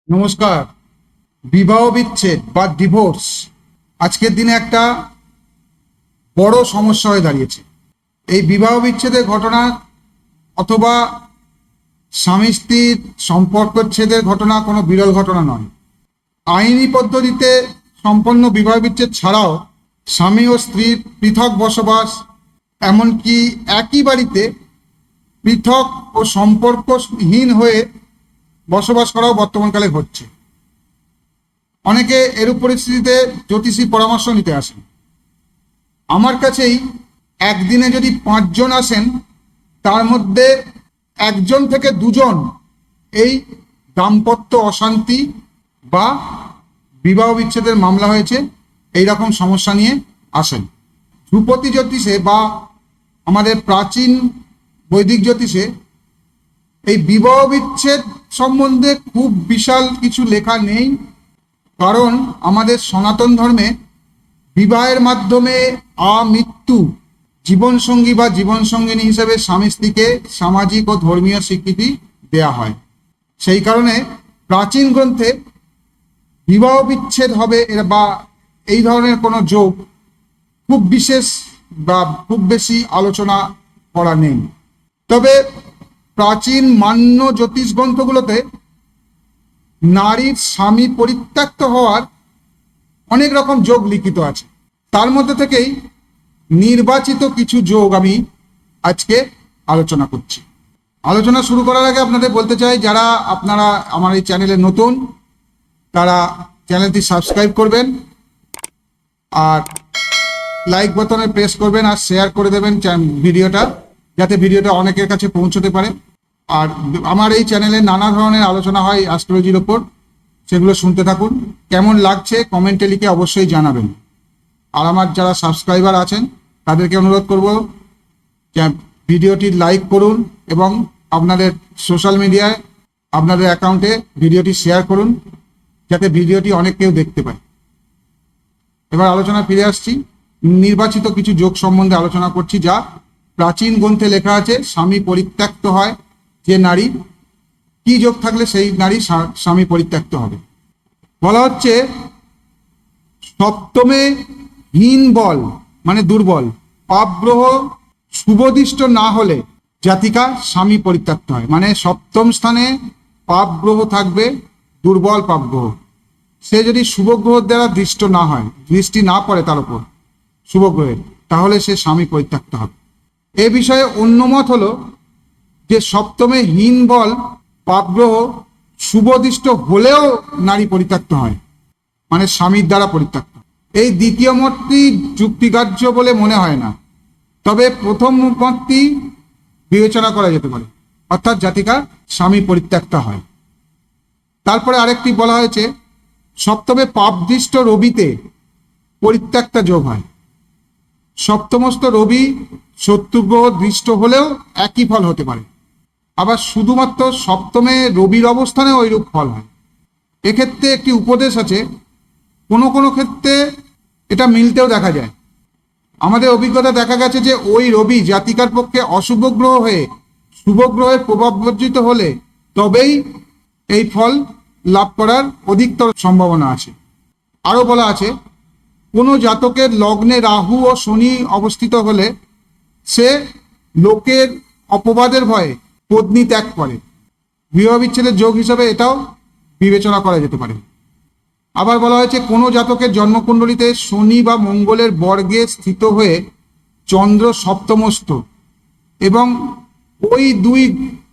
নমস্কার। বিবাহ বিচ্ছেদ বা ডিভোর্স আজকের দিনে একটা বড় সমস্যা হয়ে দাঁড়িয়েছে। এই বিবাহ বিচ্ছেদের ঘটনা অথবা স্বামী স্ত্রীর সম্পর্কচ্ছেদের ঘটনা কোনো বিরল ঘটনা নয়। আইনি পদ্ধতিতে সম্পন্ন বিবাহ বিচ্ছেদ ছাড়াও স্বামী ও স্ত্রীর পৃথক বসবাস, এমনকি একই বাড়িতে পৃথক ও সম্পর্কহীন হয়ে বসবাস করাও বর্তমানকালে ঘটছে। অনেকে এরূপ পরিস্থিতিতে জ্যোতিষী পরামর্শ নিতে আসেন। আমার কাছেই একদিনে যদি 5 জন আসেন, তার মধ্যে 1 জন থেকে 2 জন এই দাম্পত্য অশান্তি বা বিবাহ বিচ্ছেদের মামলা হয়েছে এই রকম সমস্যা নিয়ে আসেন। ধ্রুপদী জ্যোতিষে বা আমাদের প্রাচীন বৈদিক জ্যোতিষে এই বিবাহ বিচ্ছেদ সম্বন্ধে খুব বিশাল কিছু লেখা নেই, কারণ আমাদের সনাতন ধর্মে বিবাহের মাধ্যমে আমৃত্যু জীবনসঙ্গী বা জীবনসঙ্গিনী হিসেবে স্বামী স্ত্রীকে সামাজিক ও ধর্মীয় স্বীকৃতি দেয়া হয়। সেই কারণে প্রাচীন গ্রন্থে বিবাহ বিচ্ছেদ হবে বা এই ধরনের কোনো যোগ খুব বিশেষ বা খুব বেশি আলোচনা করা নেই। তবে প্রাচীন মান্য জ্যোতিষ গ্রন্থগুলোতে নারীর স্বামী পরিত্যক্ত হওয়ার অনেক রকম যোগ লিখিত আছে। তার মধ্যে থেকেই নির্বাচিত কিছু যোগ আমি আজকে আলোচনা করছি। আলোচনা শুরু করার আগে আপনাদের বলতে চাই, যারা আপনারা আমার এই চ্যানেলে নতুন তারা চ্যানেলটি সাবস্ক্রাইব করবেন, আর লাইক বাটনে প্রেস করবেন, আর শেয়ার করে দেবেন ভিডিওটা, যাতে ভিডিওটা অনেকের কাছে পৌঁছতে পারে। আর আমার এই চ্যানেলে নানা ধরনের আলোচনা হয় অ্যাস্ট্রোলজির ওপর, সেগুলো শুনতে থাকুন। কেমন লাগছে কমেন্টে লিখে অবশ্যই জানাবেন। আর আমার যারা সাবস্ক্রাইবার আছেন তাদেরকে অনুরোধ করব যে ভিডিওটি লাইক করুন এবং আপনাদের সোশ্যাল মিডিয়ায় আপনাদের অ্যাকাউন্টে ভিডিওটি শেয়ার করুন, যাতে ভিডিওটি অনেক কেউ দেখতে পায়। এবার আলোচনা ফিরে আসছি। নির্বাচিত কিছু যোগ সম্বন্ধে আলোচনা করছি, যা প্রাচীন গ্রন্থে লেখা আছে। স্বামী পরিত্যক্ত হয় যে নারী, কি যোগ থাকলে সেই নারী স্বামী পরিত্যক্ত হবে। বলা হচ্ছে সপ্তমে হীন বল মানে দুর্বল পাপ গ্রহ শুভদৃষ্ট না হলে জাতিকা স্বামী পরিত্যক্ত হয়। মানে সপ্তম স্থানে পাপ গ্রহ থাকবে, দুর্বল পাপ গ্রহ। সে যদি শুভ গ্রহ দ্বারা দৃষ্ট না হয়, দৃষ্টি না পড়ে তার উপর শুভ গ্রহের, তাহলে সে স্বামী পরিত্যক্ত হবে। এ বিষয়ে অন্য মত হলো যে সপ্তমে হীন বল পাপগ্রহ শুভদৃষ্ট হলেও নারী পরিত্যক্ত হয়, মানে স্বামীর দ্বারা পরিত্যক্ত। এই দ্বিতীয় মতটি যুক্তিগ্রাহ্য বলে মনে হয় না, তবে প্রথম মতটি বিবেচনা করা যেতে পারে, অর্থাৎ জাতিকা স্বামী পরিত্যক্ত হয়। তারপরে আরেকটি বলা হয়েছে সপ্তমে পাপদৃষ্ট রবিতে পরিত্যক্তা যোগ হয়। সপ্তমস্ত রবি শত্রুগ্রহ দৃষ্ট হলেও একই ফল হতে পারে, আবার শুধুমাত্র সপ্তমে রবির অবস্থানে ওইরূপ ফল হয়। এক্ষেত্রে একটি উপদেশ আছে, কোনো কোনো ক্ষেত্রে এটা মিলতেও দেখা যায়। আমাদের অভিজ্ঞতা দেখা গেছে যে ওই রবি জাতিকার পক্ষে অশুভ গ্রহ হয়ে শুভ গ্রহের প্রভাব বর্জিত হলে তবেই এই ফল লাভ করার অধিকতর সম্ভাবনা আছে। আরও বলা আছে কোনো জাতকের লগ্নে রাহু ও শনি অবস্থিত হলে সে লোকের অপবাদের ভয়ে পত্নী ত্যাগ করে। বিবাহ বিচ্ছেদের যোগ হিসাবে এটাও বিবেচনা করা যেতে পারে। আবার বলা হয়েছে কোনো জাতকের জন্মকুণ্ডলিতে শনি বা মঙ্গলের বর্গে স্থিত হয়ে চন্দ্র সপ্তমস্থ এবং ওই 2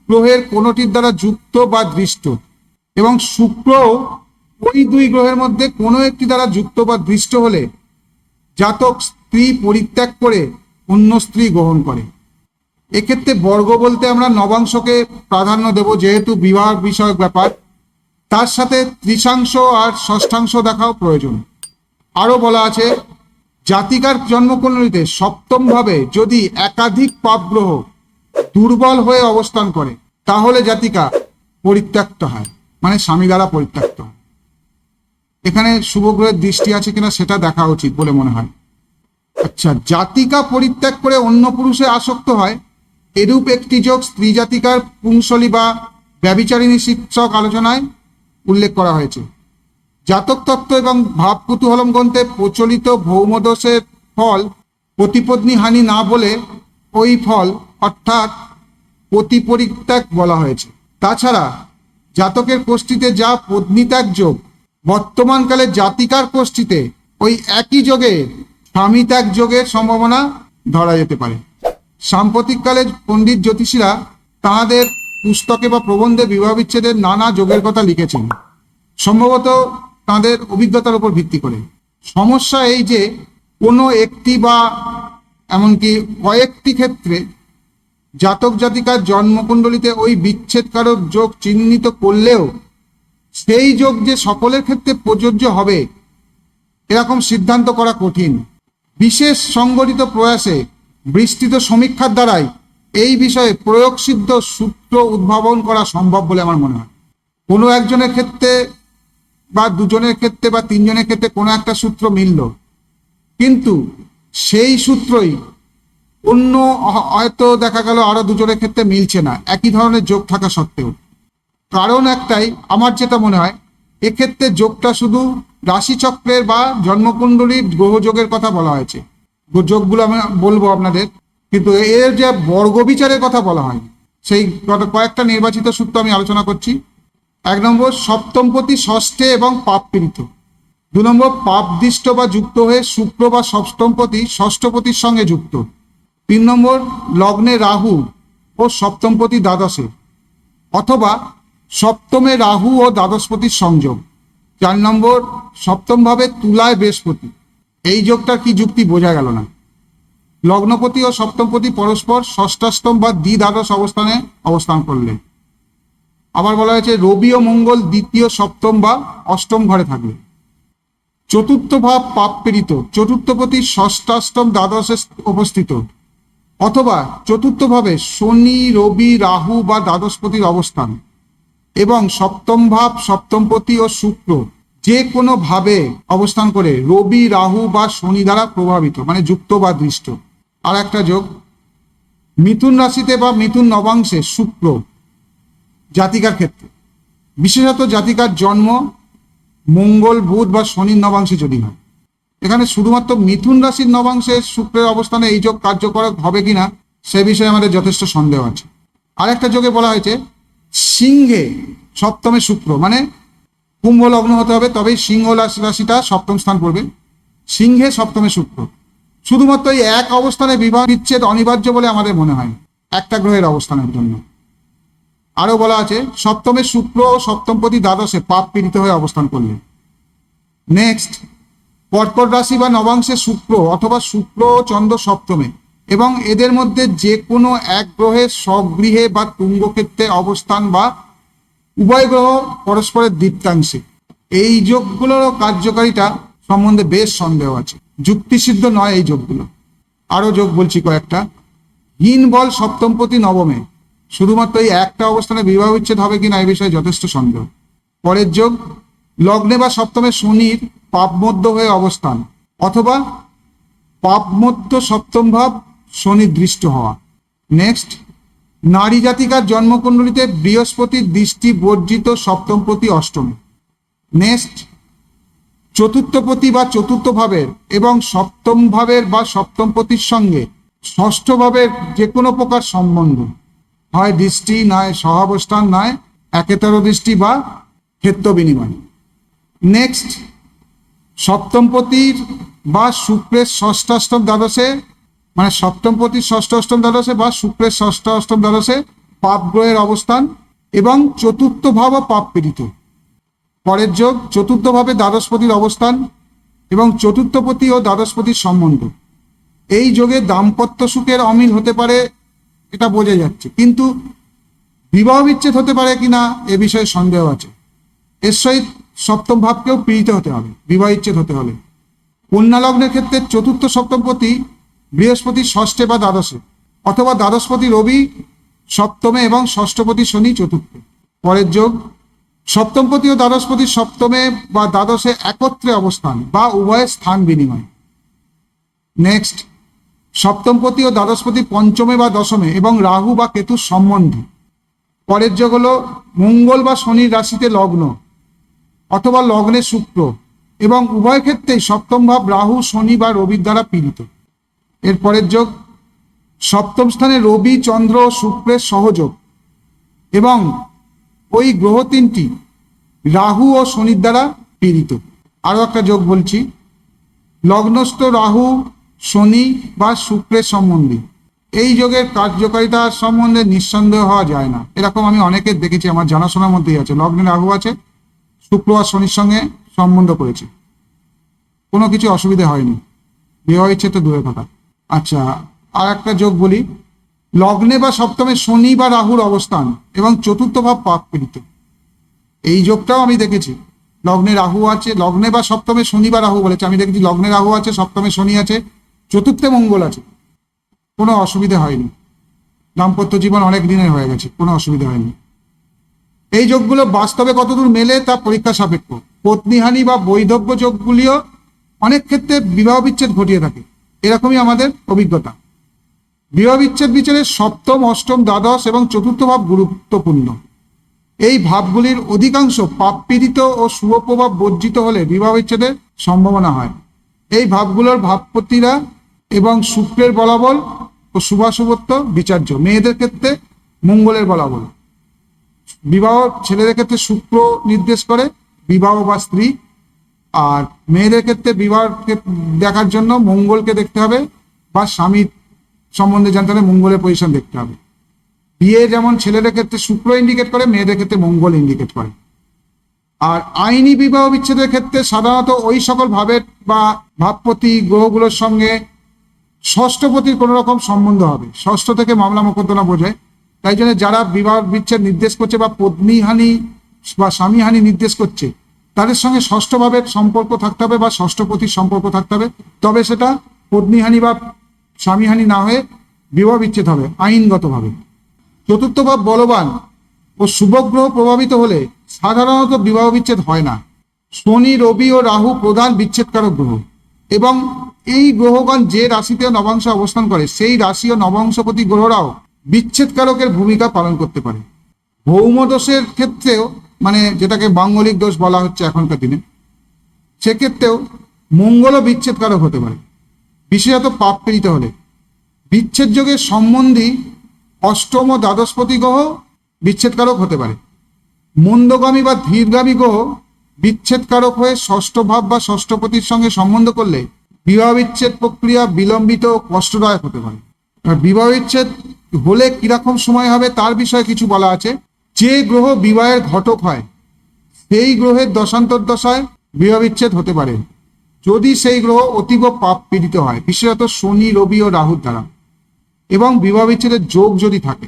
গ্রহের কোনোটির দ্বারা যুক্ত বা দৃষ্ট, এবং শুক্র ওই 2 গ্রহের মধ্যে কোনো একটি দ্বারা যুক্ত বা দৃষ্ট হলে জাতক স্ত্রী পরিত্যাগ করে অন্য স্ত্রী গ্রহণ করে। এক্ষেত্রে বর্গ বলতে আমরা নবাংশকে প্রাধান্য দেব, যেহেতু বিবাহ বিষয়ক ব্যাপার। তার সাথে ত্রিশাংশ আর ষষ্ঠাংশ দেখাও প্রয়োজন। আরও বলা আছে জাতিকার জন্মকুণ্ডলিতে সপ্তমভাবে যদি একাধিক পাপগ্রহ দুর্বল হয়ে অবস্থান করে তাহলে জাতিকা পরিত্যক্ত হয়, মানে স্বামী দ্বারা পরিত্যক্ত হয়। এখানে শুভ গ্রহের দৃষ্টি আছে কিনা সেটা দেখা উচিত বলে মনে হয়। আচ্ছা, জাতিকা পরিত্যাগ করে অন্য পুরুষে আসক্ত হয়, এরূপ একটি যোগ স্ত্রী জাতিকার পুংসলী বা ব্যভিচারিণী শীর্ষক আলোচনায় উল্লেখ করা হয়েছে। জাতক তত্ত্ব এবং ভাব কুতূহলম গ্রন্থে প্রচলিত ভৌমদোষের ফল প্রতিপত্নী হানি না বলে ওই ফল অর্থাৎ প্রতিপরিত্যাগ বলা হয়েছে। তাছাড়া জাতকের কোষ্ঠীতে যা পত্নীত্যাগ যোগ, বর্তমানকালে জাতিকার কোষ্ঠীতে ওই একই যোগে স্বামীত্যাগ যোগের সম্ভাবনা ধরা যেতে পারে। সাম্প্রতিককালে পণ্ডিত জ্যোতিষীরা তাঁদের পুস্তকে বা প্রবন্ধে বিবাহ বিচ্ছেদের নানা যোগের কথা লিখেছেন, সম্ভবত তাঁদের অভিজ্ঞতার উপর ভিত্তি করে। সমস্যা এই যে কোনো একটি বা এমনকি কয়েকটি ক্ষেত্রে জাতক জাতিকার জন্মকুণ্ডলিতে ওই বিচ্ছেদকারক যোগ চিহ্নিত করলেও সেই যোগ যে সকলের ক্ষেত্রে প্রযোজ্য হবে এরকম সিদ্ধান্ত করা কঠিন। বিশেষ সংগঠিত প্রয়াসে বিস্তৃত সমীক্ষার দ্বারাই এই বিষয়ে প্রয়োগসিদ্ধ সূত্র উদ্ভাবন করা সম্ভব বলে আমার মনে হয়। কোনো একজনের ক্ষেত্রে বা দুজনের ক্ষেত্রে বা তিনজনের ক্ষেত্রে কোনো একটা সূত্র মিলল, কিন্তু সেই সূত্রই অন্য হয়তো দেখা গেল আরো দুজনের ক্ষেত্রে মিলছে না, একই ধরনের যোগ থাকা সত্ত্বেও। কারণ একটাই, আমার যেটা মনে হয়, এক্ষেত্রে যোগটা শুধু রাশিচক্রের বা জন্মকুণ্ডলীর গ্রহযোগের কথা বলা হয়েছে। যোগগুলো আমি বলবো আপনাদের, কিন্তু এর যে বর্গবিচারের কথা বলা হয় সেই কয়েকটা নির্বাচিত সূত্র আমি আলোচনা করছি। 1 নম্বর, সপ্তমপতি ষষ্ঠে এবং পাপ পীড়িত। 2 নম্বর, পাপদৃষ্ট বা যুক্ত হয়ে শুক্র বা সপ্তমপতি ষষ্ঠপতির সঙ্গে যুক্ত। 3 নম্বর, লগ্নে রাহু ও সপ্তমপতি দ্বাদশে, অথবা সপ্তমে রাহু ও দ্বাদশপতির সংযোগ। 4 নম্বর, সপ্তমভাবে তুলায় বৃহস্পতি। এই যোগটার কি যুক্তি বোঝা গেল না। লগ্নপতি ও সপ্তমপতি পরস্পর ষষ্ঠাষ্টম বা দ্বিদ্বাদশ অবস্থানে অবস্থান করলে। আবার বলা হয়েছে রবি ও মঙ্গল দ্বিতীয়, সপ্তম বা অষ্টম ঘরে থাকলে। চতুর্থ ভাব পাপ পীড়িত, চতুর্থপতি ষষ্ঠাষ্টম দ্বাদশে অবস্থিত, অথবা চতুর্থভাবে শনি, রবি, রাহু বা দ্বাদশপতির অবস্থান, এবং সপ্তম ভাব সপ্তমপতি ও শুক্র যে কোনো ভাবে অবস্থান করে রবি, রাহু বা শনি দ্বারা প্রভাবিত, মানে যুক্ত বা দৃষ্ট। আর একটা যোগ, মিথুন রাশিতে বা মিথুন নবাংশে শুক্র জাতিকার ক্ষেত্রে, বিশেষত জাতিকার জন্ম মঙ্গল, বুধ বা শনির নবাংশে যদি হয়। এখানে শুধুমাত্র মিথুন রাশির নবাংশে শুক্রের অবস্থানে এই যোগ কার্যকর হবে কিনা সে বিষয়ে আমাদের যথেষ্ট সন্দেহ আছে। আরেকটা যোগে বলা হয়েছে সিংহে সপ্তমে শুক্র, মানে কুম্ভ লগ্ন হতে হবে তবেই সিংহ রাশিটা সপ্তম স্থান পড়বে। সিংহে সপ্তমে শুক্র, শুধুমাত্র এই এক অবস্থানে বিবাহ বিচ্ছেদ অনিবার্য বলে আমাদের মনে হয়, একটা গ্রহের অবস্থানের জন্য। আরো বলা আছে সপ্তমে শুক্র ও সপ্তমপতি দ্বাদশে পাপ পীড়িত হয়ে অবস্থান করলে। নেক্সট, কর্কট রাশি বা নবাংশে শুক্র অথবা শুক্র ও চন্দ্র সপ্তমে, এবং এদের মধ্যে যে কোনো এক গ্রহের স্বগৃহে বা তুঙ্গক্ষেত্রে অবস্থান বা উভয় গ্রহ পরস্পরের দীপ্তাংশে। এই যোগগুলোর কার্যকারিতা সম্বন্ধে বেশ সন্দেহ আছে, যুক্তিসিদ্ধ নয় এই যোগগুলো। আরো যোগ বলছি কয়েকটা। হীন বল সপ্তমপতি নবমে, শুধুমাত্র এই একটা অবস্থানে বিবাহ বিচ্ছেদ হবে কিনা এই বিষয়ে যথেষ্ট সন্দেহ। পরের যোগ, লগ্নে বা সপ্তমে শনির পাপমধ্য হয়ে অবস্থান, অথবা পাপমধ্য সপ্তম ভাব শনি দৃষ্ট হওয়া। নেক্সট, নারী জাতিকার জন্মকুণ্ডলিতে বৃহস্পতির দৃষ্টি বর্জিত সপ্তমপতি অষ্টমে। নেক্সট, চতুর্থপতি বা চতুর্থ ভাবের এবং সপ্তম ভাবের বা সপ্তমপতির সঙ্গে ষষ্ঠ ভাবের যে কোনো প্রকার সম্বন্ধ, হয় দৃষ্টি, নয় সহাবস্থান, নয় একেতর দৃষ্টি বা ক্ষেত্র বিনিময়। নেক্সট, সপ্তমপতির বা শুক্রের ষষ্ঠাষ্টম দ্বাদশে, মানে সপ্তমপতির ষষ্ঠ অষ্টম দ্বাদশে বা শুক্রের ষষ্ঠ অষ্টম দ্বাদশে পাপ গ্রহের অবস্থান এবং চতুর্থ ভাব পাপ পীড়িত। পরের যোগ, চতুর্থ ভাবে দ্বাদশপতির অবস্থান এবং চতুর্থপতি ও দ্বাদশপতির সম্বন্ধ। এই যোগে দাম্পত্য সুখের অমিল হতে পারে, এটা বোঝা যাচ্ছে, কিন্তু বিবাহ বিচ্ছেদ হতে পারে কিনা এ বিষয়ে সন্দেহ আছে। এর সহিত সপ্তম ভাবকেও পীড়িত হতে হবে বিবাহ বিচ্ছেদ হতে হলে। কন্যা লগ্নের ক্ষেত্রে চতুর্থ সপ্তমপতি বৃহস্পতি ষষ্ঠে বা দ্বাদশে, অথবা দ্বাদশপতি রবি সপ্তমে এবং ষষ্ঠপতি শনি চতুর্থে। পরের যোগ, সপ্তমপতি ও দ্বাদশপতি সপ্তমে বা দ্বাদশে একত্রে অবস্থান বা উভয় স্থান বিনিময়। নেক্সট, সপ্তমপতি ও দ্বাদশপতি পঞ্চমে বা দশমে এবং রাহু বা কেতুর সম্বন্ধে। পরের যোগ হলো মঙ্গল বা শনির রাশিতে লগ্ন অথবা লগ্নে শুক্র, এবং উভয় ক্ষেত্রেই সপ্তম ভাব রাহু, শনি বা রবির দ্বারা পীড়িত। এরপরের যোগ, সপ্তম স্থানে রবি, চন্দ্র ও শুক্রের সহযোগ, এবং ওই গ্রহ তিনটি রাহু ও শনির দ্বারা পীড়িত। আরও একটা যোগ বলছি, লগ্নস্থ রাহু, শনি বা শুক্রের সম্বন্ধে। এই যোগের কার্যকারিতা সম্বন্ধে নিঃসন্দেহ হওয়া যায় না। এরকম আমি অনেকের দেখেছি, আমার জানাশোনার মধ্যেই আছে, লগ্নে রাহু আছে, শুক্র আর শনির সঙ্গে সম্বন্ধ করেছে, কোনো কিছু অসুবিধা হয়নি, বিবাহ ইচ্ছে তো দূরের কথা। আচ্ছা, আর একটা যোগ বলি, লগ্নে বা সপ্তমে শনি বা রাহুর অবস্থান এবং চতুর্থ ভাব পাপ পীড়িত। এই যোগটাও আমি দেখেছি, লগ্নে রাহু আছে, লগ্নে বা সপ্তমে শনি বা রাহু বলেছে, আমি দেখেছি লগ্নে রাহু আছে, সপ্তমে শনি আছে, চতুর্থে মঙ্গল আছে, কোনো অসুবিধা হয়নি, দাম্পত্য জীবন অনেক দিনের হয়ে গেছে, কোনো অসুবিধা হয়নি। এই যোগগুলো বাস্তবে কতদূর মেলে তা পরীক্ষা সাপেক্ষ। পত্নীহানি বা বৈধব্য যোগগুলিও অনেক ক্ষেত্রে বিবাহ বিচ্ছেদ ঘটিয়ে থাকে, এরকমই আমাদের অভিজ্ঞতা। বিবাহ বিচ্ছেদ বিচারে সপ্তম, অষ্টম, দ্বাদশ এবং চতুর্থ ভাব গুরুত্বপূর্ণ। এই ভাবগুলির অধিকাংশ পাপ পীড়িত ও শুভ প্রভাব বর্জিত হলে বিবাহ বিচ্ছেদের সম্ভাবনা হয়। এই ভাবগুলোর ভাবপতিরা এবং শুক্রের বলাবল ও শুভাশুভত্ব বিচার্য। মেয়েদের ক্ষেত্রে মঙ্গলের বলাবল, বিবাহ ছেলেদের ক্ষেত্রে শুক্র নির্দেশ করে বিবাহ বা স্ত্রী, আর মেয়েদের ক্ষেত্রে বিবাহকে দেখার জন্য মঙ্গলকে দেখতে হবে বা স্বামীর সম্বন্ধে জানতে হলে মঙ্গলের পজিশন দেখতে হবে। বিয়ে যেমন ছেলেদের ক্ষেত্রে শুক্র ইন্ডিকেট করে, মেয়েদের ক্ষেত্রে মঙ্গল ইন্ডিকেট করে। আর আইনি বিবাহ বিচ্ছেদের ক্ষেত্রে সাধারণত ওই সকল ভাবের বা ভাবপতি গ্রহগুলোর সঙ্গে ষষ্ঠপতির কোনো রকম সম্বন্ধ হবে। ষষ্ঠ থেকে মামলা মোকদ্দমা বোঝায়, তাই জন্য যারা বিবাহ বিচ্ছেদ নির্দেশ করছে বা পত্নীহানি বা স্বামীহানি নির্দেশ করছে, তাদের সঙ্গে ষষ্ঠ ভাবের সম্পর্ক থাকতে হবে বা ষষ্ঠপতির সম্পর্ক থাকতে হবে, তবে সেটা পত্নীহানি বা স্বামীহানি না হয়ে বিবাহ বিচ্ছেদ হবে আইনগতভাবে। চতুর্থ ভাব বলবান ও শুভগ্রহ প্রভাবিত হলে সাধারণত বিবাহ বিচ্ছেদ হয় না। শনি, রবি ও রাহু প্রধান বিচ্ছেদকারক গ্রহ, এবং এই গ্রহগণ যে রাশিতে নবাংশে অবস্থান করে সেই রাশি ও নবাংশপতি গ্রহরাও বিচ্ছেদকারকের ভূমিকা পালন করতে পারে। ভৌম দোষের ক্ষেত্রেও, মানে যেটাকে মাঙ্গলিক দোষ বলা হচ্ছে এখনকার দিনে, সেক্ষেত্রেও মঙ্গলও বিচ্ছেদকারক হতে পারে, বিশেষত পাপ পীড়িত হলে। বিচ্ছেদ যোগের সম্বন্ধী অষ্টম ও দ্বাদশপতি গ্রহ বিচ্ছেদকারক হতে পারে। মন্দগামী বা ধীরগামী গ্রহ বিচ্ছেদকারক হয়ে ষষ্ঠ ভাব বা ষষ্ঠপতির সঙ্গে সম্বন্ধ করলে বিবাহ বিচ্ছেদ প্রক্রিয়া বিলম্বিত ও কষ্টদায়ক হতে পারে। বিবাহ বিচ্ছেদ হলে কিরকম সময় হবে তার বিষয়ে কিছু বলা আছে। যে গ্রহ বিবাহের ঘটক হয় সেই গ্রহের দশান্তর দশায় বিবাহ বিচ্ছেদ হতে পারে, যদি সেই গ্রহ অতীব পাপ পীড়িত হয়, বিশেষত শনি, রবি ও রাহুর দ্বারা, এবং বিবাহ বিচ্ছেদের যোগ যদি থাকে।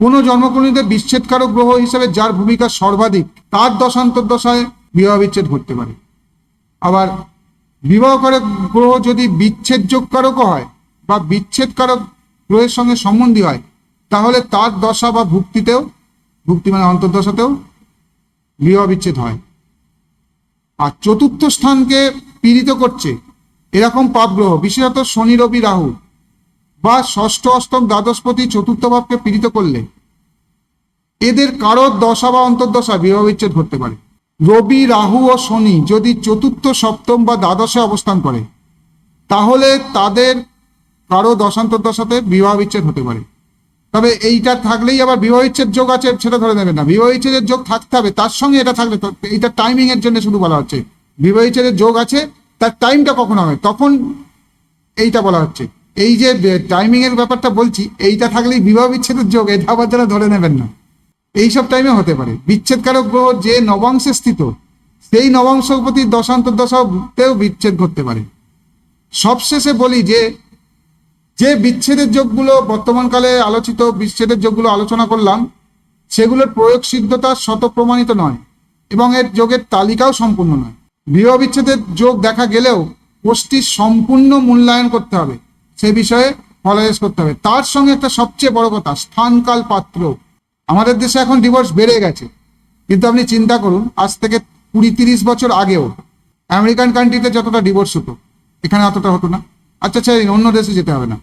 কোনো জন্মকুণ্ডলীতে বিচ্ছেদকারক গ্রহ হিসেবে যার ভূমিকা সর্বাধিক, তার দশান্তর দশায় বিবাহ বিচ্ছেদ ঘটতে পারে। আবার বিবাহকারক গ্রহ যদি বিচ্ছেদ যোগকারকও হয় বা বিচ্ছেদকারক গ্রহের সঙ্গে সম্বন্ধী হয়, তাহলে তার দশা বা ভুক্তিতেও, ভুক্তি মানে অন্তর্দশাতেও বিবাহ বিচ্ছেদ হয়। আর চতুর্থ স্থানকে পীড়িত করছে এরকম পাপ গ্রহ, বিশেষত শনি, রবি, রাহু বা ষষ্ঠ, অষ্টম, দ্বাদশপতি চতুর্থ ভাবকে পীড়িত করলে এদের কারোর দশা বা অন্তর্দশা বিবাহ বিচ্ছেদ ঘটতে পারে। রবি, রাহু ও শনি যদি চতুর্থ, সপ্তম বা দ্বাদশে অবস্থান করে, তাহলে তাদের কারো দশান্তর্দশাতে বিবাহ বিচ্ছেদ হতে পারে। তবে এইটা থাকলেই আবার বিবাহ বিচ্ছেদ যোগ আছে সেটা ধরে নেবেন না, বিবাহ বিচ্ছেদের যোগ থাকতে হবে, তার সঙ্গে এটা থাকলে, এইটা টাইমিং এর জন্য শুধু বলা হচ্ছে। বিবাহ বিচ্ছেদের যোগ আছে, তার টাইমটা কখন হবে তখন এইটা বলা হচ্ছে। এই যে টাইমিং এর ব্যাপারটা বলছি, এইটা থাকলেই বিবাহ বিচ্ছেদের যোগ, এটা আবার যারা ধরে নেবেন না। এইসব টাইমে হতে পারে। বিচ্ছেদকারক গ্রহ যে নবাংশে স্থিত, সেই নবাংশপতির দশান্তর্দশাতেও বিচ্ছেদ ঘটতে পারে। সবশেষে বলি যে যে বিচ্ছেদের যোগগুলো বর্তমানকালে আলোচিত বিচ্ছেদের যোগগুলো আলোচনা করলাম, সেগুলোর প্রয়োগ সিদ্ধতা শত প্রমাণিত নয় এবং এর যোগের তালিকাও সম্পূর্ণ নয়। বিবাহ বিচ্ছেদের যোগ দেখা গেলেও কোষ্ঠীর সম্পূর্ণ মূল্যায়ন করতে হবে, সে বিষয়ে ফলাদেশ করতে হবে। তার সঙ্গে একটা সবচেয়ে বড় কথা, স্থানকাল পাত্র। আমাদের দেশে এখন ডিভোর্স বেড়ে গেছে, কিন্তু আপনি চিন্তা করুন আজ থেকে 20-30 বছর আগেও আমেরিকান কান্ট্রিতে যতটা ডিভোর্স হতো, এখানে অতটা হতো না। আচ্ছা, অন্য দেশে যেতে হবে না,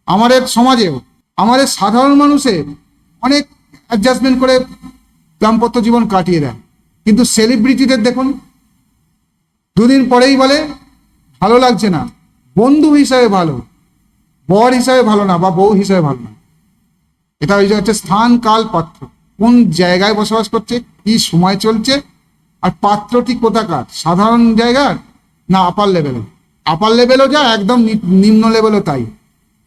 আমাদের সমাজেও আমাদের সাধারণ মানুষের অনেক অ্যাডজাস্টমেন্ট করে দাম্পত্য জীবন কাটিয়ে দেয়, কিন্তু সেলিব্রিটিদের দেখুন, দুদিন পরেই বলে ভালো লাগছে না, বন্ধু হিসাবে ভালো, বর হিসাবে ভালো না বা বউ হিসাবে ভালো না। এটা ওই যে হচ্ছে স্থান কাল পাত্র, কোন জায়গায় বসবাস করছে, কি সময় চলছে, আর পাত্রটি কোথাকার, সাধারণ জায়গার না আপার লেভেলে। আপার লেভেলও যা, একদম নিম্ন লেভেলও তাই,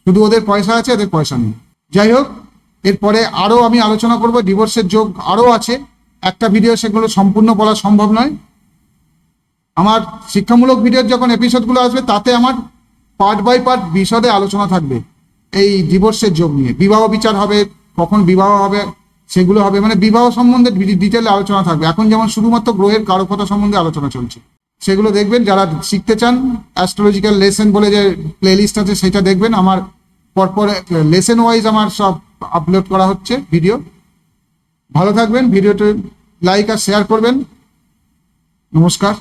শুধু ওদের পয়সা আছে, এদের পয়সা নেই। যাই হোক, এরপরে আরও আমি আলোচনা করব, ডিভোর্সের যোগ আরও আছে, একটা ভিডিও সেগুলো সম্পূর্ণ বলা সম্ভব নয়। আমার শিক্ষামূলক ভিডিওর যখন এপিসোডগুলো আসবে, তাতে আমার পার্ট বাই পার্ট বিশদে আলোচনা থাকবে এই ডিভোর্সের যোগ নিয়ে। বিবাহ বিচার হবে, কখন বিবাহ হবে সেগুলো হবে, মানে বিবাহ সম্বন্ধে ডিটেলে আলোচনা থাকবে। এখন যেমন শুধুমাত্র গ্রহের কারকতা সম্বন্ধে আলোচনা চলছে, সেগুলো দেখবেন। যারা শিখতে চান, অ্যাস্ট্রোলজিক্যাল লেসন বলে যে প্লেলিস্ট আছে, সেটা দেখবেন। আমার পরপর লেসন ওয়াইজ আমার সব আপলোড করা হচ্ছে ভিডিও। ভালো থাকবেন, ভিডিওটি লাইক আর শেয়ার করবেন। নমস্কার।